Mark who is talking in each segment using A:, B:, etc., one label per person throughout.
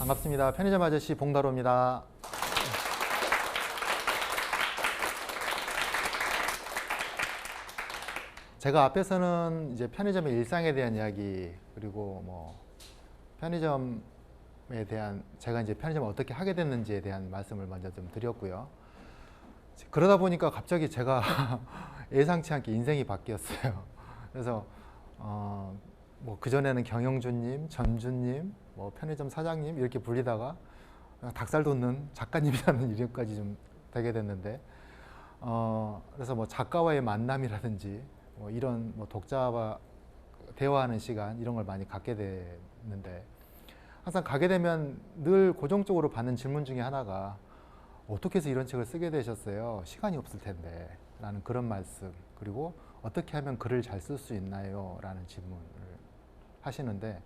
A: 반갑습니다. 편의점 아저씨 봉다로입니다. 제가 앞에서는 이제 편의점의 일상에 대한 이야기, 그리고 뭐 편의점에 대한, 제가 이제 편의점을 어떻게 하게 됐는지에 대한 말씀을 먼저 좀 드렸고요. 그러다 보니까 갑자기 제가 예상치 않게 인생이 바뀌었어요. 그래서 뭐 그전에는 경영주님, 전주님, 뭐 편의점 사장님 이렇게 불리다가 닭살 돋는 작가님이라는 이름까지 좀 되게 됐는데, 그래서 뭐 작가와의 만남이라든지 뭐 이런 뭐 독자와 대화하는 시간 이런 걸 많이 갖게 됐는데, 항상 가게 되면 늘 고정적으로 받는 질문 중에 하나가 어떻게 해서 이런 책을 쓰게 되셨어요? 시간이 없을 텐데 라는 그런 말씀, 그리고 어떻게 하면 글을 잘 쓸 수 있나요? 라는 질문을 하시는데,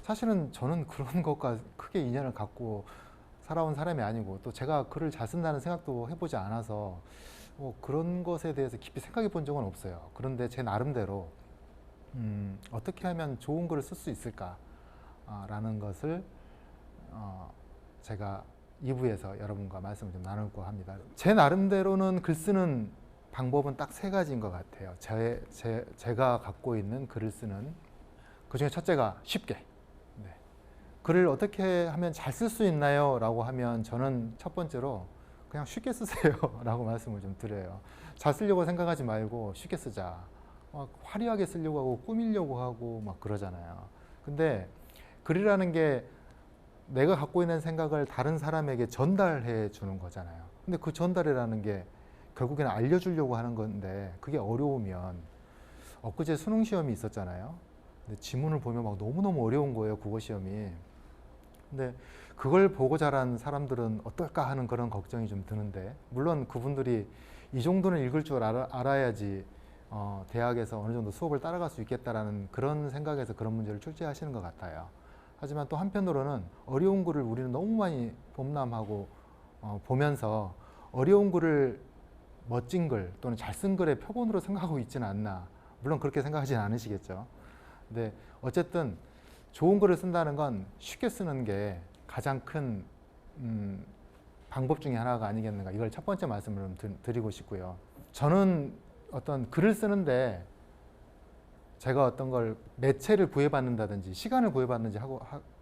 A: 사실은 저는 그런 것과 크게 인연을 갖고 살아온 사람이 아니고, 또 제가 글을 잘 쓴다는 생각도 해보지 않아서 뭐 그런 것에 대해서 깊이 생각해 본 적은 없어요. 그런데 제 나름대로 어떻게 하면 좋은 글을 쓸 수 있을까 라는 것을 제가 2부에서 여러분과 말씀을 좀 나누고 합니다. 제 나름대로는 글 쓰는 방법은 딱 3가지인 것 같아요. 제가 갖고 있는 글을 쓰는, 그 중에 첫째가 쉽게, 네. 글을 어떻게 하면 잘 쓸 수 있나요? 라고 하면 저는 첫 번째로 그냥 쉽게 쓰세요 라고 말씀을 좀 드려요. 잘 쓰려고 생각하지 말고 쉽게 쓰자. 막 화려하게 쓰려고 하고 꾸미려고 하고 막 그러잖아요. 근데 글이라는 게 내가 갖고 있는 생각을 다른 사람에게 전달해 주는 거잖아요. 근데 그 전달이라는 게 결국에는 알려주려고 하는 건데, 그게 어려우면, 엊그제 수능 시험이 있었잖아요. 근데 지문을 보면 막 너무너무 어려운 거예요, 국어 시험이. 근데 그걸 보고 자란 사람들은 어떨까 하는 그런 걱정이 좀 드는데, 물론 그분들이 이 정도는 읽을 줄 알아야지 대학에서 어느 정도 수업을 따라갈 수 있겠다라는 그런 생각에서 그런 문제를 출제하시는 것 같아요. 하지만 또 한편으로는 어려운 글을 우리는 너무 많이 범람하고 보면서 어려운 글을 멋진 글 또는 잘 쓴 글의 표본으로 생각하고 있지는 않나. 물론 그렇게 생각하지는 않으시겠죠. 근데 어쨌든 좋은 글을 쓴다는 건 쉽게 쓰는 게 가장 큰 방법 중에 하나가 아니겠는가, 이걸 첫 번째 말씀을 드리고 싶고요. 저는 어떤 글을 쓰는데 제가 어떤 걸 매체를 구애받는다든지 시간을 구애받는지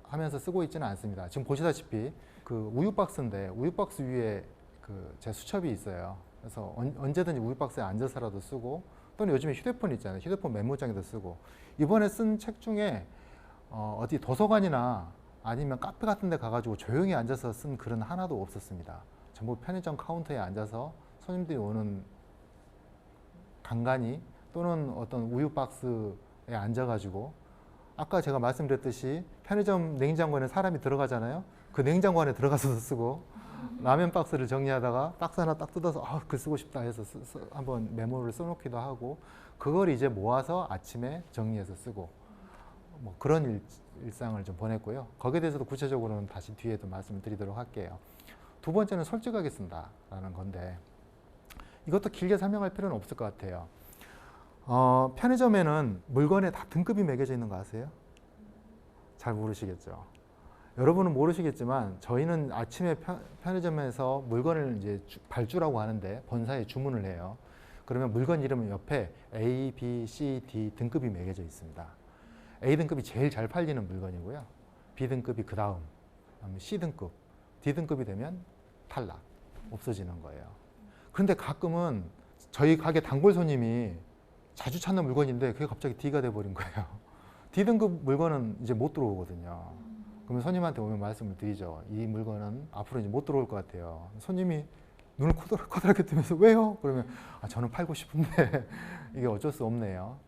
A: 하면서 쓰고 있지는 않습니다. 지금 보시다시피 그 우유박스인데, 우유박스 위에 그 제 수첩이 있어요. 그래서 언제든지 우유박스에 앉아서라도 쓰고, 또는 요즘에 휴대폰 있잖아요. 휴대폰 메모장에도 쓰고. 이번에 쓴 책 중에 어디 도서관이나 아니면 카페 같은 데 가가지고 조용히 앉아서 쓴 글은 하나도 없었습니다. 전부 편의점 카운터에 앉아서 손님들이 오는 간간히, 또는 어떤 우유 박스에 앉아가지고, 아까 제가 말씀드렸듯이 편의점 냉장고 안에 사람이 들어가잖아요. 그 냉장고 안에 들어가서도 쓰고, 라면 박스를 정리하다가 박스 하나 딱 뜯어서 글 쓰고 싶다 해서 한번 메모를 써놓기도 하고, 그걸 이제 모아서 아침에 정리해서 쓰고, 뭐 그런 일상을 좀 보냈고요. 거기에 대해서도 구체적으로는 다시 뒤에도 말씀을 드리도록 할게요. 두 번째는 솔직하게 쓴다라는 건데, 이것도 길게 설명할 필요는 없을 것 같아요. 편의점에는 물건에 다 등급이 매겨져 있는 거 아세요? 잘 모르시겠죠. 여러분은 모르시겠지만 저희는 아침에 편의점에서 물건을 이제 발주라고 하는데, 본사에 주문을 해요. 그러면 물건 이름은 옆에 A, B, C, D 등급이 매겨져 있습니다. A 등급이 제일 잘 팔리는 물건이고요. B 등급이 그 다음, C 등급, D 등급이 되면 탈락, 없어지는 거예요. 그런데 가끔은 저희 가게 단골 손님이 자주 찾는 물건인데 그게 갑자기 D가 돼버린 거예요. D 등급 물건은 이제 못 들어오거든요. 그러면 손님한테 오면 말씀을 드리죠. 이 물건은 앞으로 이제 못 들어올 것 같아요. 손님이 눈을 코드랗게 뜨면서 왜요? 그러면 저는 팔고 싶은데 이게 어쩔 수 없네요.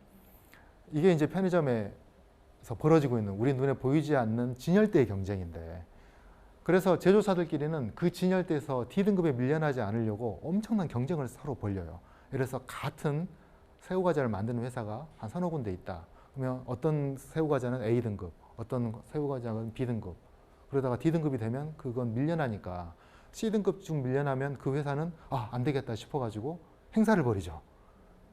A: 이게 이제 편의점에서 벌어지고 있는, 우리 눈에 보이지 않는 진열대의 경쟁인데, 그래서 제조사들끼리는 그 진열대에서 D등급에 밀려나지 않으려고 엄청난 경쟁을 서로 벌여요. 그래서 같은 새우과자를 만드는 회사가 한 서너 군데 있다. 그러면 어떤 새우과자는 A등급, 어떤 새우과자는 B등급, 그러다가 D등급이 되면 그건 밀려나니까 C등급 중 밀려나면 그 회사는 안 되겠다 싶어가지고 행사를 벌이죠.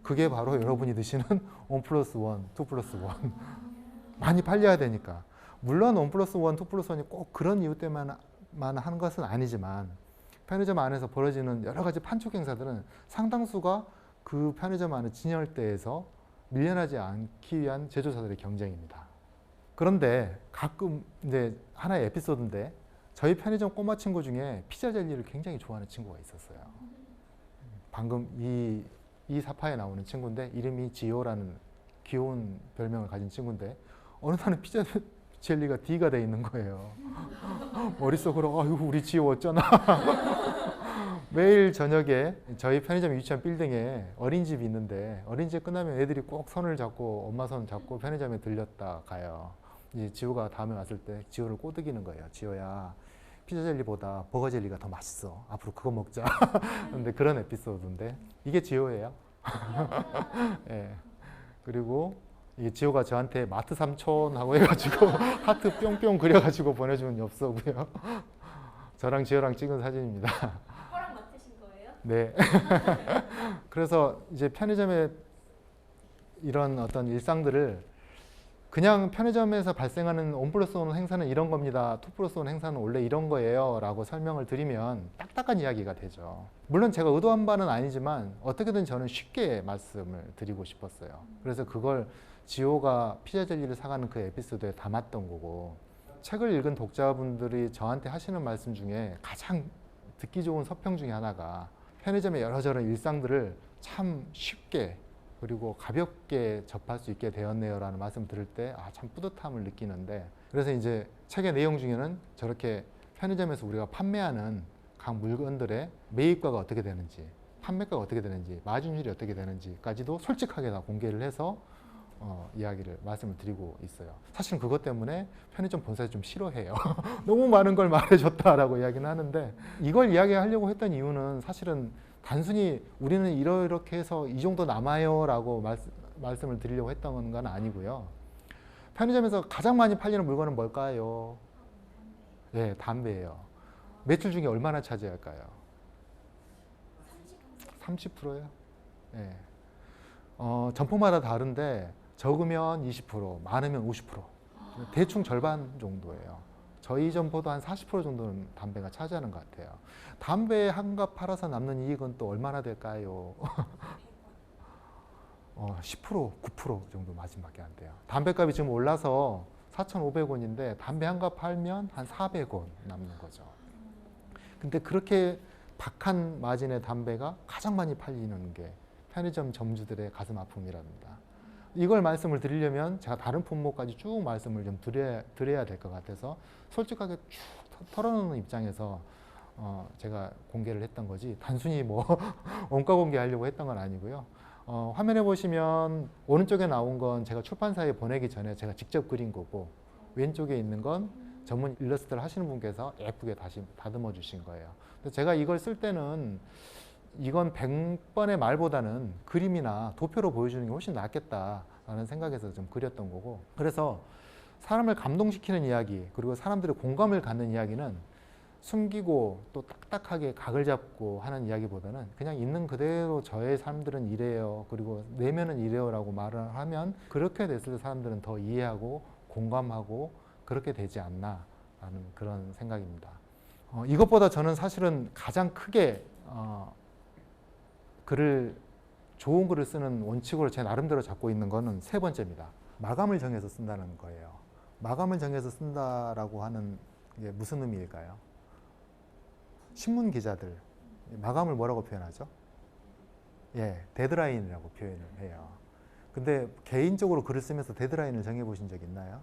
A: 그게 바로 여러분이 드시는 1+1, 2+1. 많이 팔려야 되니까. 물론 원 플러스 원, 투 플러스 원이 꼭 그런 이유 때문에만 하는 것은 아니지만 편의점 안에서 벌어지는 여러 가지 판촉 행사들은 상당수가 그 편의점 안의 진열대에서 밀려나지 않기 위한 제조사들의 경쟁입니다. 그런데 가끔 이제 하나의 에피소드인데 저희 편의점 꼬마 친구 중에 피자 젤리를 굉장히 좋아하는 친구가 있었어요. 방금 이 사파에 나오는 친구인데 이름이 지효라는 귀여운 별명을 가진 친구인데 어느 날은 피자 젤리가 D가 돼 있는 거예요. 머릿속으로 아유 우리 지효 어쩌나. 매일 저녁에 저희 편의점에 위치한 빌딩에 어린이집이 있는데 어린이집 끝나면 애들이 꼭 손을 잡고 엄마 손 잡고 편의점에 들렸다 가요. 이제 지효가 다음에 왔을 때 지효를 꼬드기는 거예요. 지효야 피자 젤리보다 버거 젤리가 더 맛있어. 앞으로 그거 먹자. 근데 그런 에피소드인데 이게 지효예요. 예. 그리고 이게 지효가 저한테 마트 삼촌 하고 해가지고 하트 뿅뿅 그려가지고 보내준 엽서고요. 저랑 지효랑 찍은 사진입니다.
B: 허락 맡으신 거예요?
A: 네. 그래서 이제 편의점의 이런 어떤 일상들을 그냥 편의점에서 발생하는 원 플러스 원 행사는 이런 겁니다. 투 플러스 원 행사는 원래 이런 거예요. 라고 설명을 드리면 딱딱한 이야기가 되죠. 물론 제가 의도한 바는 아니지만 어떻게든 저는 쉽게 말씀을 드리고 싶었어요. 그래서 그걸 지호가 피자 젤리를 사가는 그 에피소드에 담았던 거고 책을 읽은 독자분들이 저한테 하시는 말씀 중에 가장 듣기 좋은 서평 중에 하나가 편의점의 여러저런 일상들을 참 쉽게 그리고 가볍게 접할 수 있게 되었네요 라는 말씀 들을 때 참 뿌듯함을 느끼는데 그래서 이제 책의 내용 중에는 저렇게 편의점에서 우리가 판매하는 각 물건들의 매입가가 어떻게 되는지 판매가가 어떻게 되는지 마진율이 어떻게 되는지까지도 솔직하게 다 공개를 해서 말씀을 드리고 있어요. 사실은 그것 때문에 편의점 본사에서 좀 싫어해요. 너무 많은 걸 말해줬다라고 이야기는 하는데 이걸 이야기하려고 했던 이유는 사실은 단순히 우리는 이렇게 해서 이 정도 남아요 라고 말씀을 드리려고 했던 건 아니고요. 편의점에서 가장 많이 팔리는 물건은 뭘까요? 네, 담배예요. 매출 중에 얼마나 차지할까요? 30%예요? 네. 점포마다 다른데 적으면 20%, 많으면 50%. 대충 절반 정도예요. 저희 점포도 한 40% 정도는 담배가 차지하는 것 같아요. 담배 한 갑 팔아서 남는 이익은 또 얼마나 될까요? 10%, 9% 정도 마진밖에 안 돼요. 담배값이 지금 올라서 4,500원인데 담배 한 갑 팔면 한 400원 남는 거죠. 근데 그렇게 박한 마진의 담배가 가장 많이 팔리는 게 편의점 점주들의 가슴 아픔이랍니다. 이걸 말씀을 드리려면 제가 다른 품목까지 쭉 말씀을 좀 드려야 될 것 같아서 솔직하게 쭉 털어놓는 입장에서 제가 공개를 했던 거지 단순히 뭐 원가 공개하려고 했던 건 아니고요. 화면에 보시면 오른쪽에 나온 건 제가 출판사에 보내기 전에 제가 직접 그린 거고 왼쪽에 있는 건 전문 일러스트를 하시는 분께서 예쁘게 다시 다듬어 주신 거예요. 제가 이걸 쓸 때는 이건 100번의 말보다는 그림이나 도표로 보여주는 게 훨씬 낫겠다라는 생각에서 좀 그렸던 거고 그래서 사람을 감동시키는 이야기 그리고 사람들의 공감을 갖는 이야기는 숨기고 또 딱딱하게 각을 잡고 하는 이야기보다는 그냥 있는 그대로 저의 삶들은 이래요 그리고 내면은 이래요 라고 말을 하면 그렇게 됐을 때 사람들은 더 이해하고 공감하고 그렇게 되지 않나 라는 그런 생각입니다. 이것보다 저는 사실은 가장 크게 좋은 글을 쓰는 원칙으로 제 나름대로 잡고 있는 거는 세 번째입니다. 마감을 정해서 쓴다는 거예요. 마감을 정해서 쓴다라고 하는 게 무슨 의미일까요? 신문 기자들 마감을 뭐라고 표현하죠? 예, 데드라인이라고 표현을 해요. 근데 개인적으로 글을 쓰면서 데드라인을 정해보신 적 있나요?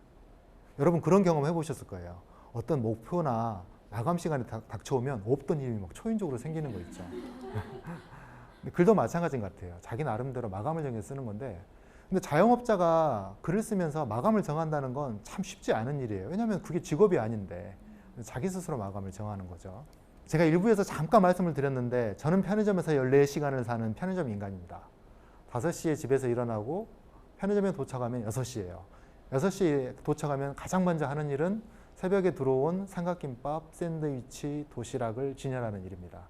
A: 여러분 그런 경험 해보셨을 거예요. 어떤 목표나 마감 시간이 닥쳐오면 없던 일이 막 초인적으로 생기는 거 있죠. 글도 마찬가지인 것 같아요. 자기 나름대로 마감을 정해서 쓰는 건데 근데 자영업자가 글을 쓰면서 마감을 정한다는 건 참 쉽지 않은 일이에요. 왜냐하면 그게 직업이 아닌데 자기 스스로 마감을 정하는 거죠. 제가 일부에서 잠깐 말씀을 드렸는데 저는 편의점에서 14시간을 사는 편의점 인간입니다. 5시에 집에서 일어나고 편의점에 도착하면 6시예요. 6시에 도착하면 가장 먼저 하는 일은 새벽에 들어온 삼각김밥, 샌드위치, 도시락을 진열하는 일입니다.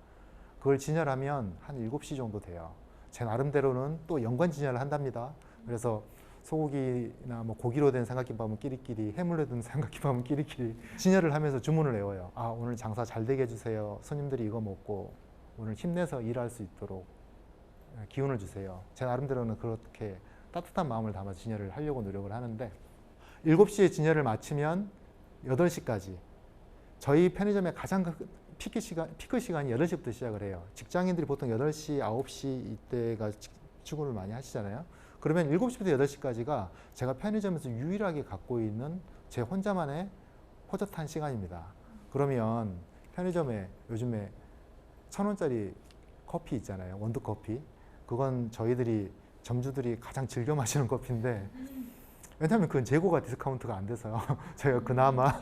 A: 그걸 진열하면 한 7시 정도 돼요. 제 나름대로는 또 연관 진열을 한답니다. 그래서 소고기나 뭐 고기로 된 삼각김밥은 끼리끼리, 해물로 된 삼각김밥은 끼리끼리 진열을 하면서 주문을 외워요. 아, 오늘 장사 잘 되게 해주세요. 손님들이 이거 먹고 오늘 힘내서 일할 수 있도록 기운을 주세요. 제 나름대로는 그렇게 따뜻한 마음을 담아 진열을 하려고 노력을 하는데 7시에 진열을 마치면 8시까지 저희 편의점의 가장 피크 시간이 8시부터 시작을 해요. 직장인들이 보통 8시, 9시 이때가 출근을 많이 하시잖아요. 그러면 7시부터 8시까지가 제가 편의점에서 유일하게 갖고 있는 제 혼자만의 호젓한 시간입니다. 그러면 편의점에 요즘에 1,000원짜리 커피 있잖아요. 원두커피. 그건 저희들이 점주들이 가장 즐겨 마시는 커피인데 왜냐하면 그건 재고가 디스카운트가 안 돼서 저희가 그나마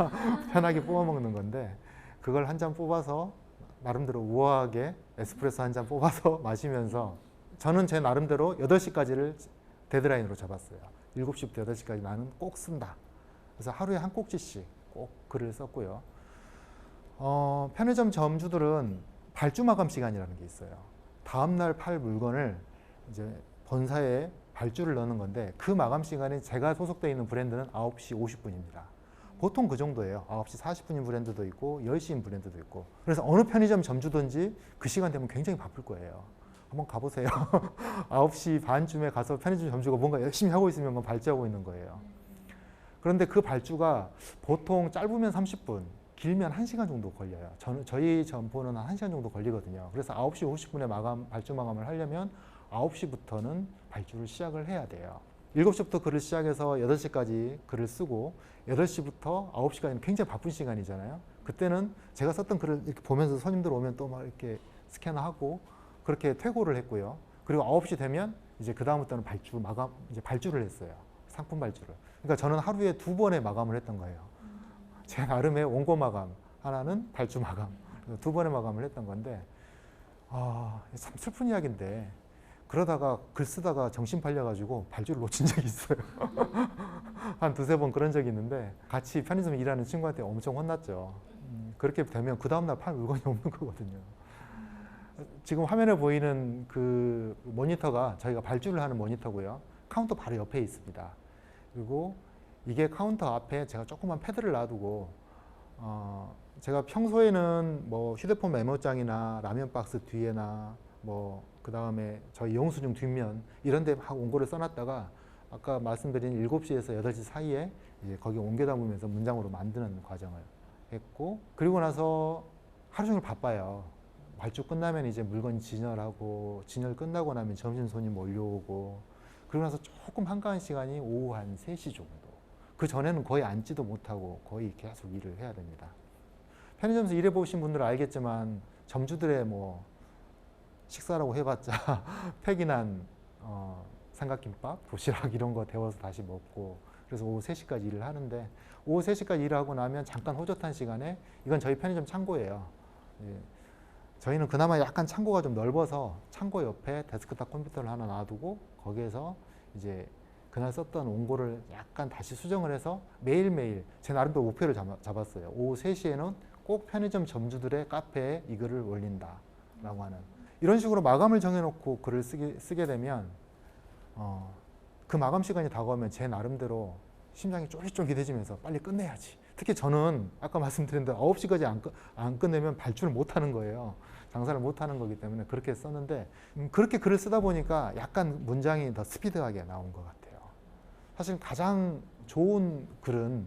A: 편하게 뽑아 먹는 건데 그걸 한 잔 뽑아서 나름대로 우아하게 에스프레소 한 잔 뽑아서 마시면서 저는 제 나름대로 8시까지를 데드라인으로 잡았어요. 7시부터 8시까지 나는 꼭 쓴다. 그래서 하루에 한 꼭지씩 꼭 글을 썼고요. 편의점 점주들은 발주 마감 시간이라는 게 있어요. 다음날 팔 물건을 이제 본사에 발주를 넣는 건데 그 마감 시간이 제가 소속되어 있는 브랜드는 9시 50분입니다. 보통 그 정도예요. 9시 40분인 브랜드도 있고 10시인 브랜드도 있고. 그래서 어느 편의점 점주든지 그 시간 되면 굉장히 바쁠 거예요. 한번 가보세요. 9시 반쯤에 가서 편의점 점주가 뭔가 열심히 하고 있으면 그건 발주하고 있는 거예요. 그런데 그 발주가 보통 짧으면 30분, 길면 1시간 정도 걸려요. 저희 점포는 한 1시간 정도 걸리거든요. 그래서 9시 50분에 발주 마감을 하려면 9시부터는 발주를 시작을 해야 돼요. 7시부터 글을 시작해서 8시까지 글을 쓰고 8시부터 9시까지는 굉장히 바쁜 시간이잖아요. 그때는 제가 썼던 글을 이렇게 보면서 손님들 오면 또 막 이렇게 스캔하고 그렇게 퇴고를 했고요. 그리고 9시 되면 이제 그다음부터는 이제 발주를 했어요. 상품 발주를. 그러니까 저는 하루에 2번의 마감을 했던 거예요. 제 나름의 원고 마감, 하나는 발주 마감, 2번의 마감을 했던 건데 참 슬픈 이야기인데 그러다가 글 쓰다가 정신 팔려가지고 발주를 놓친 적이 있어요. 한 2-3번 그런 적이 있는데 같이 편의점에 일하는 친구한테 엄청 혼났죠. 그렇게 되면 그 다음날 팔 물건이 없는 거거든요. 지금 화면에 보이는 그 모니터가 저희가 발주를 하는 모니터고요. 카운터 바로 옆에 있습니다. 그리고 이게 카운터 앞에 제가 조그만 패드를 놔두고 제가 평소에는 뭐 휴대폰 메모장이나 라면 박스 뒤에나 뭐 그 다음에 저희 영수증 뒷면 이런 데 원고를 써놨다가 아까 말씀드린 7시에서 8시 사이에 이제 거기 옮겨 담으면서 문장으로 만드는 과정을 했고 그리고 나서 하루 종일 바빠요. 발주 끝나면 이제 물건 진열하고 진열 끝나고 나면 점심 손님 몰려오고 그러고 나서 조금 한가한 시간이 오후 한 3시 정도. 그 전에는 거의 앉지도 못하고 거의 계속 일을 해야 됩니다. 편의점에서 일해보신 분들은 알겠지만 점주들의 뭐 식사라고 해봤자 팩이난 삼각김밥, 도시락 이런 거 데워서 다시 먹고 그래서 오후 3시까지 일을 하는데 오후 3시까지 일하고 나면 잠깐 호젓한 시간에 이건 저희 편의점 창고예요. 예. 저희는 그나마 약간 창고가 좀 넓어서 창고 옆에 데스크탑 컴퓨터를 하나 놔두고 거기에서 이제 그날 썼던 원고를 약간 다시 수정을 해서 매일매일 제 나름대로 목표를 잡았어요. 오후 3시에는 꼭 편의점 점주들의 카페에 이 글을 올린다 라고 하는 이런 식으로 마감을 정해놓고 글을 쓰게 되면 그 마감 시간이 다가오면 제 나름대로 심장이 쫄깃쫄깃해지면서 빨리 끝내야지. 특히 저는 아까 말씀드린 대로 9시까지 안 끝내면 발주를 못하는 거예요. 장사를 못하는 거기 때문에 그렇게 썼는데 그렇게 글을 쓰다 보니까 약간 문장이 더 스피드하게 나온 것 같아요. 사실 가장 좋은 글은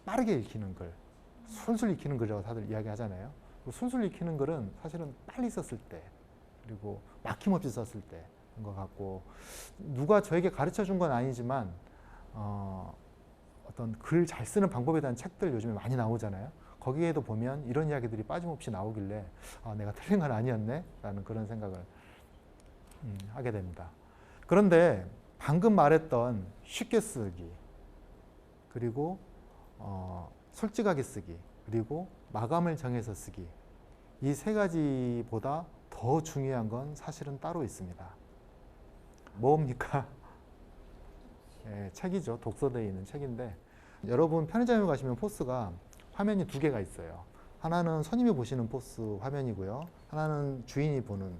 A: 빠르게 읽히는 글, 술술 읽히는 글이라고 다들 이야기하잖아요. 술술 읽히는 글은 사실은 빨리 썼을 때 그리고 막힘없이 썼을 때인 것 같고 누가 저에게 가르쳐 준 건 아니지만 어떤 글 잘 쓰는 방법에 대한 책들 요즘에 많이 나오잖아요. 거기에도 보면 이런 이야기들이 빠짐없이 나오길래 내가 틀린 건 아니었네 라는 그런 생각을 하게 됩니다. 그런데 방금 말했던 쉽게 쓰기 그리고 솔직하게 쓰기 그리고 마감을 정해서 쓰기 이 3가지보다 더 중요한 건 사실은 따로 있습니다. 뭡니까? 예, 책이죠. 독서대에 있는 책인데 여러분 편의점에 가시면 포스가 화면이 2개가 있어요. 하나는 손님이 보시는 포스 화면이고요. 하나는 주인이 보는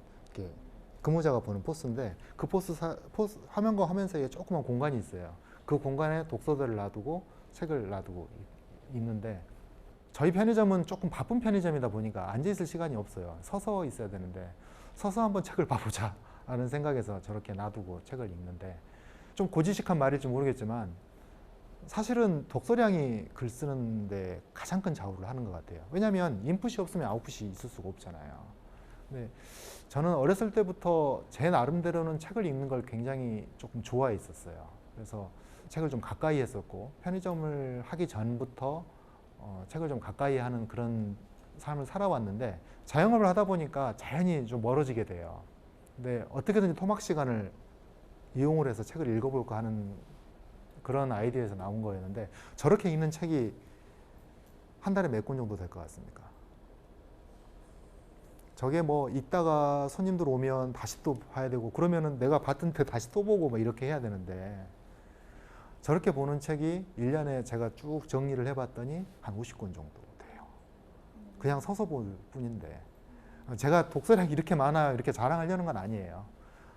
A: 근무자가 보는 포스인데 그 포스 화면과 화면 사이에 조그만 공간이 있어요. 그 공간에 독서들을 놔두고 책을 놔두고 있는데 저희 편의점은 조금 바쁜 편의점이다 보니까 앉아 있을 시간이 없어요. 서서 있어야 되는데 서서 한번 책을 봐보자 라는 생각에서 저렇게 놔두고 책을 읽는데 좀 고지식한 말일지 모르겠지만 사실은 독서량이 글 쓰는데 가장 큰 좌우를 하는 것 같아요. 왜냐하면 인풋이 없으면 아웃풋이 있을 수가 없잖아요. 근데 저는 어렸을 때부터 제 나름대로는 책을 읽는 걸 굉장히 조금 좋아했었어요. 그래서 책을 좀 가까이 했었고 편의점을 하기 전부터 책을 좀 가까이 하는 그런 삶을 살아왔는데 자영업을 하다 보니까 자연히 좀 멀어지게 돼요. 근데 어떻게든지 토막 시간을 이용을 해서 책을 읽어볼까 하는 그런 아이디어에서 나온 거였는데 저렇게 읽는 책이 한 달에 몇 권 정도 될 것 같습니까? 저게 뭐 읽다가 손님들 오면 다시 또 봐야 되고 그러면은 내가 봤던 때 다시 또 보고 막 이렇게 해야 되는데 저렇게 보는 책이 1년에 제가 쭉 정리를 해봤더니 한 50권 정도 돼요. 그냥 서서 볼 뿐인데 제가 독서량이 이렇게 많아요 이렇게 자랑하려는 건 아니에요.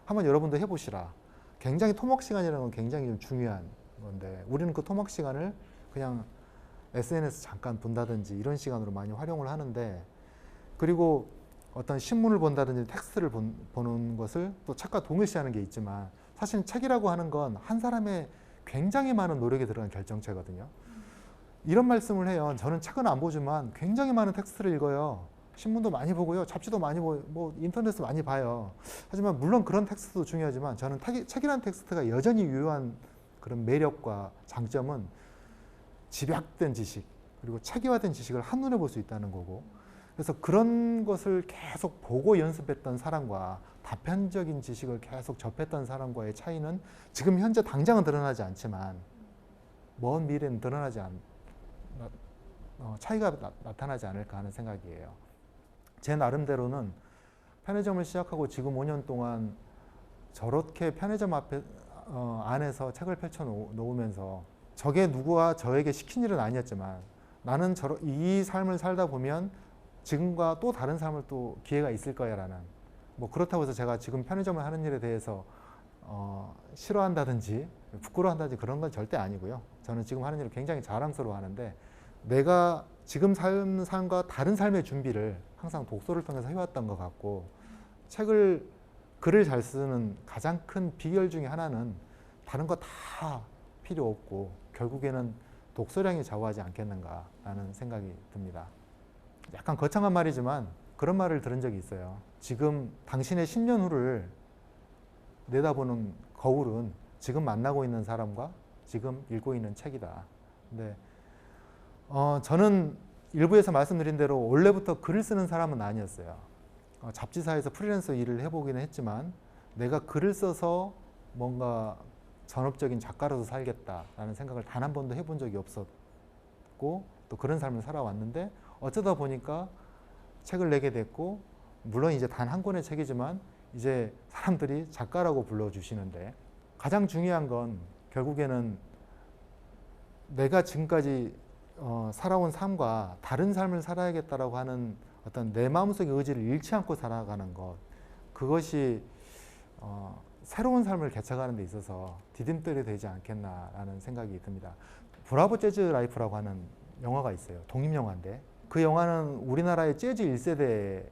A: 한번 여러분도 해보시라. 굉장히 토막 시간이라는 건 굉장히 좀 중요한 건데 우리는 그 토막 시간을 그냥 SNS 잠깐 본다든지 이런 시간으로 많이 활용을 하는데 그리고 어떤 신문을 본다든지 텍스트를 보는 것을 또 책과 동일시하는 게 있지만 사실 책이라고 하는 건 한 사람의 굉장히 많은 노력이 들어간 결정체거든요. 이런 말씀을 해요. 저는 책은 안 보지만 굉장히 많은 텍스트를 읽어요. 신문도 많이 보고요. 잡지도 많이 보고 뭐 인터넷도 많이 봐요. 하지만 물론 그런 텍스트도 중요하지만 저는 책이라는 텍스트가 여전히 유효한 그런 매력과 장점은 집약된 지식 그리고 체계화된 지식을 한눈에 볼 수 있다는 거고 그래서 그런 것을 계속 보고 연습했던 사람과 단편적인 지식을 계속 접했던 사람과의 차이는 지금 현재 당장은 드러나지 않지만 먼 미래는 드러나지 차이가 나타나지 않을까 하는 생각이에요. 제 나름대로는 편의점을 시작하고 지금 5년 동안 저렇게 편의점 앞에 안에서 책을 펼쳐 놓으면서 저게 누구와 저에게 시킨 일은 아니었지만 나는 이 삶을 살다 보면 지금과 또 다른 삶을 또 기회가 있을 거야 라는 뭐 그렇다고 해서 제가 지금 편의점을 하는 일에 대해서 싫어한다든지 부끄러워한다든지 그런 건 절대 아니고요. 저는 지금 하는 일을 굉장히 자랑스러워 하는데 내가 지금 삶 삶과 다른 삶의 준비를 항상 독서를 통해서 해왔던 것 같고 글을 잘 쓰는 가장 큰 비결 중에 하나는 다른 거 다 필요 없고 결국에는 독서량이 좌우하지 않겠는가라는 생각이 듭니다. 약간 거창한 말이지만 그런 말을 들은 적이 있어요. 지금 당신의 10년 후를 내다보는 거울은 지금 만나고 있는 사람과 지금 읽고 있는 책이다. 근데 저는 일부에서 말씀드린 대로 원래부터 글을 쓰는 사람은 아니었어요. 잡지사에서 프리랜서 일을 해보기는 했지만 내가 글을 써서 뭔가 전업적인 작가로서 살겠다라는 생각을 단 한 번도 해본 적이 없었고 또 그런 삶을 살아왔는데 어쩌다 보니까 책을 내게 됐고 물론 이제 단 한 권의 책이지만 이제 사람들이 작가라고 불러주시는데 가장 중요한 건 결국에는 내가 지금까지 살아온 삶과 다른 삶을 살아야겠다라고 하는 어떤 내 마음속의 의지를 잃지 않고 살아가는 것 그것이 새로운 삶을 개척하는 데 있어서 디딤돌이 되지 않겠나라는 생각이 듭니다. 브라보 재즈 라이프라고 하는 영화가 있어요. 독립영화인데 그 영화는 우리나라의 재즈 1세대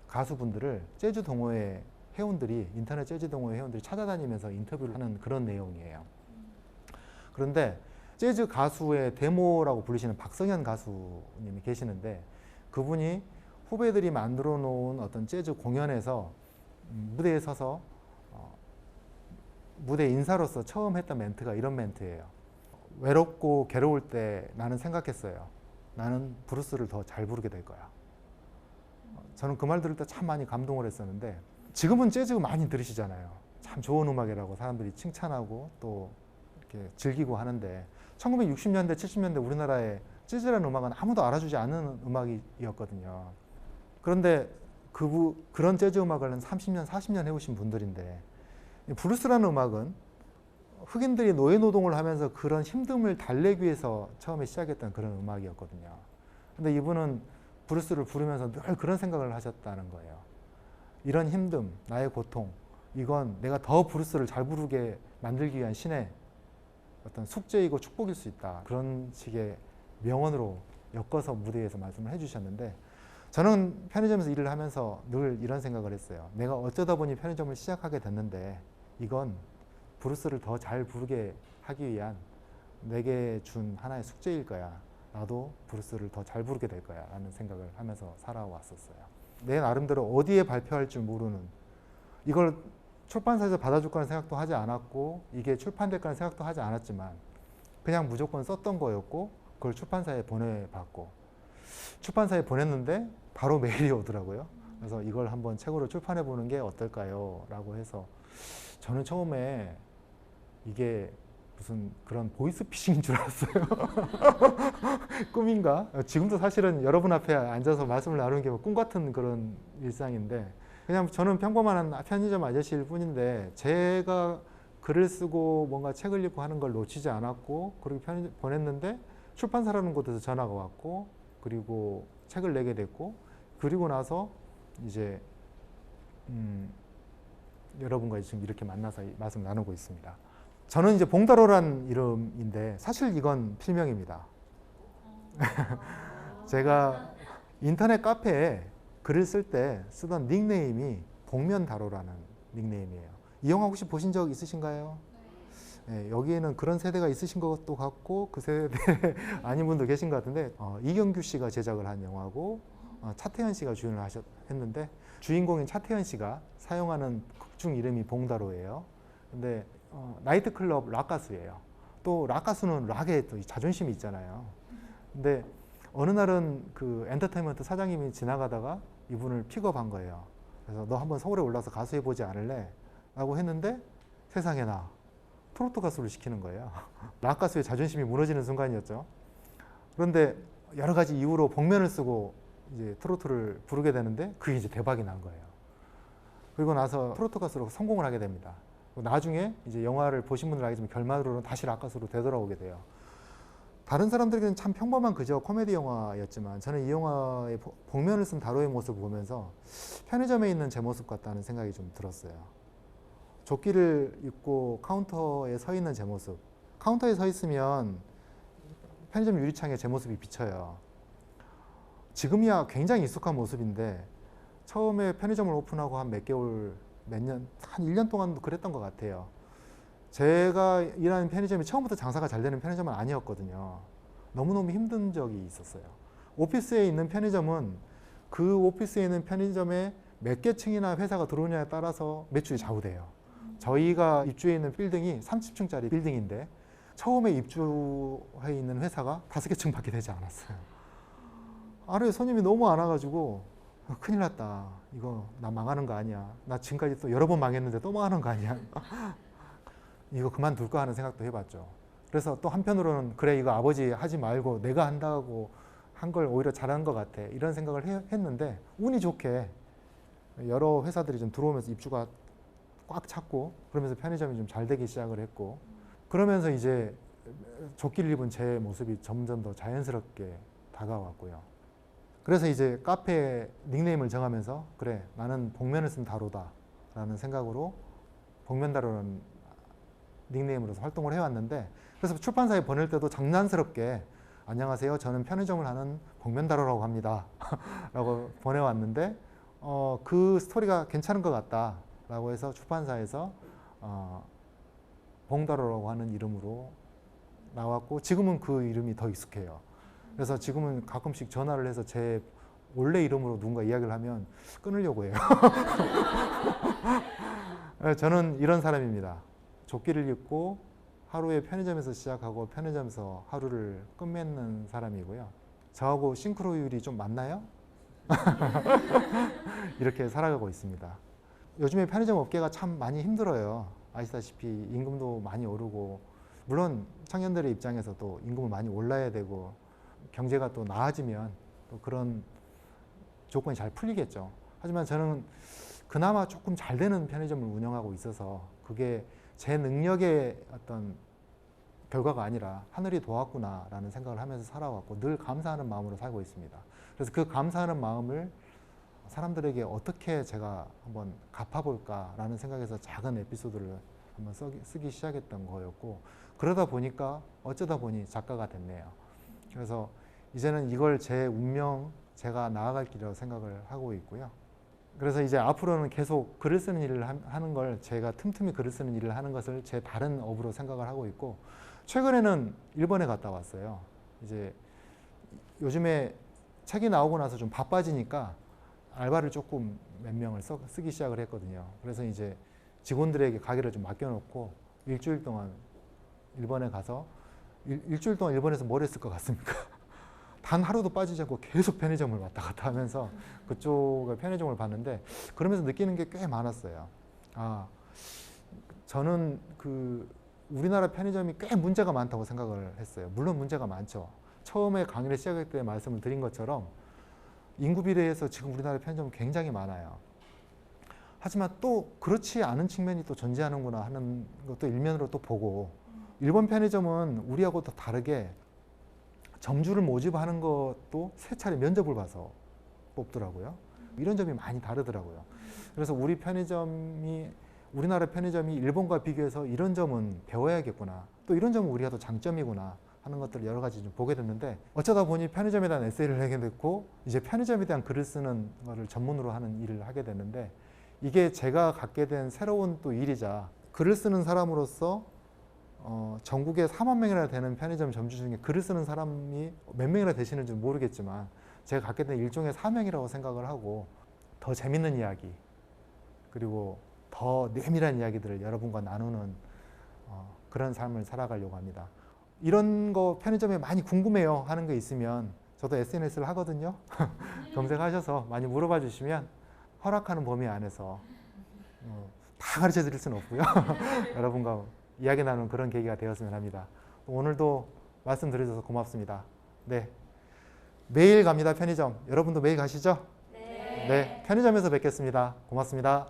A: 가수분들을 재즈 동호회 회원들이 인터넷 재즈 동호회 회원들이 찾아다니면서 인터뷰를 하는 그런 내용이에요. 그런데 재즈 가수의 데모라고 불리시는 박성현 가수님이 계시는데 그분이 후배들이 만들어 놓은 어떤 재즈 공연에서 무대에 서서 무대 인사로서 처음 했던 멘트가 이런 멘트예요. 외롭고 괴로울 때 나는 생각했어요. 나는 브루스를 더 잘 부르게 될 거야. 저는 그 말 들을 때 참 많이 감동을 했었는데 지금은 재즈 많이 들으시잖아요. 참 좋은 음악이라고 사람들이 칭찬하고 또 이렇게 즐기고 하는데 1960년대, 70년대 우리나라에 재즈라는 음악은 아무도 알아주지 않는 음악이었거든요. 그런데 그런 재즈 음악을 한 30년, 40년 해오신 분들인데 블루스라는 음악은 흑인들이 노예노동을 하면서 그런 힘듦을 달래기 위해서 처음에 시작했던 그런 음악이었거든요. 근데 이분은 브루스를 부르면서 늘 그런 생각을 하셨다는 거예요. 이런 힘듦, 나의 고통, 이건 내가 더 브루스를 잘 부르게 만들기 위한 신의 어떤 숙제이고 축복일 수 있다. 그런 식의 명언으로 엮어서 무대에서 말씀을 해주셨는데 저는 편의점에서 일을 하면서 늘 이런 생각을 했어요. 내가 어쩌다 보니 편의점을 시작하게 됐는데 이건 브루스를 더 잘 부르게 하기 위한 내게 준 하나의 숙제일 거야. 나도 브루스를 더 잘 부르게 될 거야 라는 생각을 하면서 살아왔었어요. 내 나름대로 어디에 발표할 줄 모르는, 이걸 출판사에서 받아줄 거라는 생각도 하지 않았고 이게 출판될 거라는 생각도 하지 않았지만 그냥 무조건 썼던 거였고 그걸 출판사에 보내봤고 출판사에 보냈는데 바로 메일이 오더라고요. 그래서 이걸 한번 책으로 출판해 보는 게 어떨까요? 라고 해서 저는 처음에 이게 무슨 그런 보이스피싱인 줄 알았어요. 꿈인가? 지금도 사실은 여러분 앞에 앉아서 말씀을 나누는 게 꿈 같은 그런 일상인데 그냥 저는 평범한 편의점 아저씨일 뿐인데 제가 글을 쓰고 뭔가 책을 읽고 하는 걸 놓치지 않았고 그렇게 보냈는데 출판사라는 곳에서 전화가 왔고 그리고 책을 내게 됐고 그리고 나서 이제 여러분과 지금 이렇게 만나서 말씀 나누고 있습니다. 저는 이제 봉다로란 이름인데 사실 이건 필명입니다. 제가 인터넷 카페에 글을 쓸 때 쓰던 닉네임이 복면다로라는 닉네임이에요. 이 영화 혹시 보신 적 있으신가요? 네, 여기에는 그런 세대가 있으신 것도 같고 그 세대 아닌 분도 계신 것 같은데 이경규 씨가 제작을 한 영화고 차태현 씨가 주연을 했는데 주인공인 차태현 씨가 사용하는 극중 이름이 봉다로예요. 근데 나이트클럽 락 가수예요. 또 락 가수는 락에 또 자존심이 있잖아요. 근데 어느 날은 그 엔터테인먼트 사장님이 지나가다가 이분을 픽업한 거예요. 그래서 너 한번 서울에 올라서 가수 해보지 않을래? 라고 했는데 세상에나 트로트 가수를 시키는 거예요. 락 가수의 자존심이 무너지는 순간이었죠. 그런데 여러 가지 이유로 복면을 쓰고 이제 트로트를 부르게 되는데 그게 이제 대박이 난 거예요. 그리고 나서 트로트 가수로 성공을 하게 됩니다. 나중에 이제 영화를 보신 분들 알겠지만 결말로는 다시 락 가수로 되돌아오게 돼요. 다른 사람들에게는 참 평범한 그저 코미디 영화였지만 저는 이 영화의 복면을 쓴 다로의 모습을 보면서 편의점에 있는 제 모습 같다는 생각이 좀 들었어요. 조끼를 입고 카운터에 서 있는 제 모습. 카운터에 서 있으면 편의점 유리창에 제 모습이 비쳐요. 지금이야 굉장히 익숙한 모습인데 처음에 편의점을 오픈하고 한 몇 개월, 몇 년, 한 1년 동안도 그랬던 것 같아요. 제가 일하는 편의점이 처음부터 장사가 잘 되는 편의점은 아니었거든요. 너무너무 힘든 적이 있었어요. 오피스에 있는 편의점은 그 오피스에 있는 편의점에 몇 개 층이나 회사가 들어오냐에 따라서 매출이 좌우돼요. 저희가 입주해 있는 빌딩이 30층짜리 빌딩인데 처음에 입주해 있는 회사가 5개 층밖에 되지 않았어요. 아래에 손님이 너무 안 와가지고 큰일 났다. 이거 나 망하는 거 아니야. 나 지금까지 또 여러 번 망했는데 또 망하는 거 아니야. 이거 그만둘까 하는 생각도 해봤죠. 그래서 또 한편으로는 그래 이거 아버지 하지 말고 내가 한다고 한 걸 오히려 잘한 것 같아 이런 생각을 했는데 운이 좋게 여러 회사들이 좀 들어오면서 입주가 꽉 찼고 그러면서 편의점이 좀 잘 되기 시작을 했고 그러면서 이제 조끼를 입은 제 모습이 점점 더 자연스럽게 다가왔고요. 그래서 이제 카페 닉네임을 정하면서 그래 나는 복면을 쓴 다로다 라는 생각으로 복면다로라는 닉네임으로서 활동을 해왔는데 그래서 출판사에 보낼 때도 장난스럽게 안녕하세요 저는 편의점을 하는 복면다로라고 합니다 라고 보내왔는데 그 스토리가 괜찮은 것 같다 라고 해서 출판사에서 봉다로라고 하는 이름으로 나왔고 지금은 그 이름이 더 익숙해요. 그래서 지금은 가끔씩 전화를 해서 제 원래 이름으로 누군가 이야기를 하면 끊으려고 해요. 저는 이런 사람입니다. 조끼를 입고 하루에 편의점에서 시작하고 편의점에서 하루를 끝맺는 사람이고요. 저하고 싱크로율이 좀 맞나요? 이렇게 살아가고 있습니다. 요즘에 편의점 업계가 참 많이 힘들어요. 아시다시피 임금도 많이 오르고 물론 청년들의 입장에서도 임금을 많이 올라야 되고 경제가 또 나아지면 또 그런 조건이 잘 풀리겠죠. 하지만 저는 그나마 조금 잘 되는 편의점을 운영하고 있어서 그게 제 능력의 어떤 결과가 아니라 하늘이 도왔구나라는 생각을 하면서 살아왔고 늘 감사하는 마음으로 살고 있습니다. 그래서 그 감사하는 마음을 사람들에게 어떻게 제가 한번 갚아볼까라는 생각에서 작은 에피소드를 한번 쓰기 시작했던 거였고 그러다 보니까 어쩌다 보니 작가가 됐네요. 그래서 이제는 이걸 제 운명, 제가 나아갈 길이라고 생각을 하고 있고요. 그래서 이제 앞으로는 계속 글을 쓰는 일을 하는 걸, 제가 틈틈이 글을 쓰는 일을 하는 것을 제 다른 업으로 생각을 하고 있고, 최근에는 일본에 갔다 왔어요. 이제 요즘에 책이 나오고 나서 좀 바빠지니까 알바를 조금 몇 명을 쓰기 시작을 했거든요. 그래서 이제 직원들에게 가게를 좀 맡겨놓고 일주일 동안 일본에 가서 일주일 동안 일본에서 뭘 했을 것 같습니까? 단 하루도 빠지지 않고 계속 편의점을 왔다 갔다 하면서 그쪽의 편의점을 봤는데, 그러면서 느끼는 게 꽤 많았어요. 아, 저는 우리나라 편의점이 꽤 문제가 많다고 생각을 했어요. 물론 문제가 많죠. 처음에 강의를 시작할 때 말씀을 드린 것처럼 인구 비례해서 지금 우리나라 편의점은 굉장히 많아요. 하지만 또 그렇지 않은 측면이 또 존재하는구나 하는 것도 일면으로 또 보고, 일본 편의점은 우리하고 또 다르게 점주를 모집하는 것도 세 차례 면접을 봐서 뽑더라고요. 이런 점이 많이 다르더라고요. 그래서 우리나라 편의점이 일본과 비교해서 이런 점은 배워야겠구나, 또 이런 점은 우리가 또 장점이구나 하는 것들을 여러 가지 좀 보게 됐는데, 어쩌다 보니 편의점에 대한 에세이를 하게 됐고, 이제 편의점에 대한 글을 쓰는 것을 전문으로 하는 일을 하게 됐는데, 이게 제가 갖게 된 새로운 또 일이자, 글을 쓰는 사람으로서 전국에 4만 명이나 되는 편의점 점주 중에 글을 쓰는 사람이 몇 명이나 되시는지 모르겠지만 제가 갖게 된 일종의 사명이라고 생각을 하고, 더 재밌는 이야기, 그리고 더 내밀한 이야기들을 여러분과 나누는 그런 삶을 살아가려고 합니다. 이런 거 편의점에 많이 궁금해요 하는 거 있으면 저도 SNS를 하거든요. 검색하셔서 많이 물어봐 주시면 허락하는 범위 안에서 다 가르쳐 드릴 수는 없고요. 여러분과 이야기 나누는 그런 계기가 되었으면 합니다. 오늘도 말씀드려줘서 고맙습니다. 네, 매일 갑니다. 편의점. 여러분도 매일 가시죠?
B: 네.
A: 네, 편의점에서 뵙겠습니다. 고맙습니다.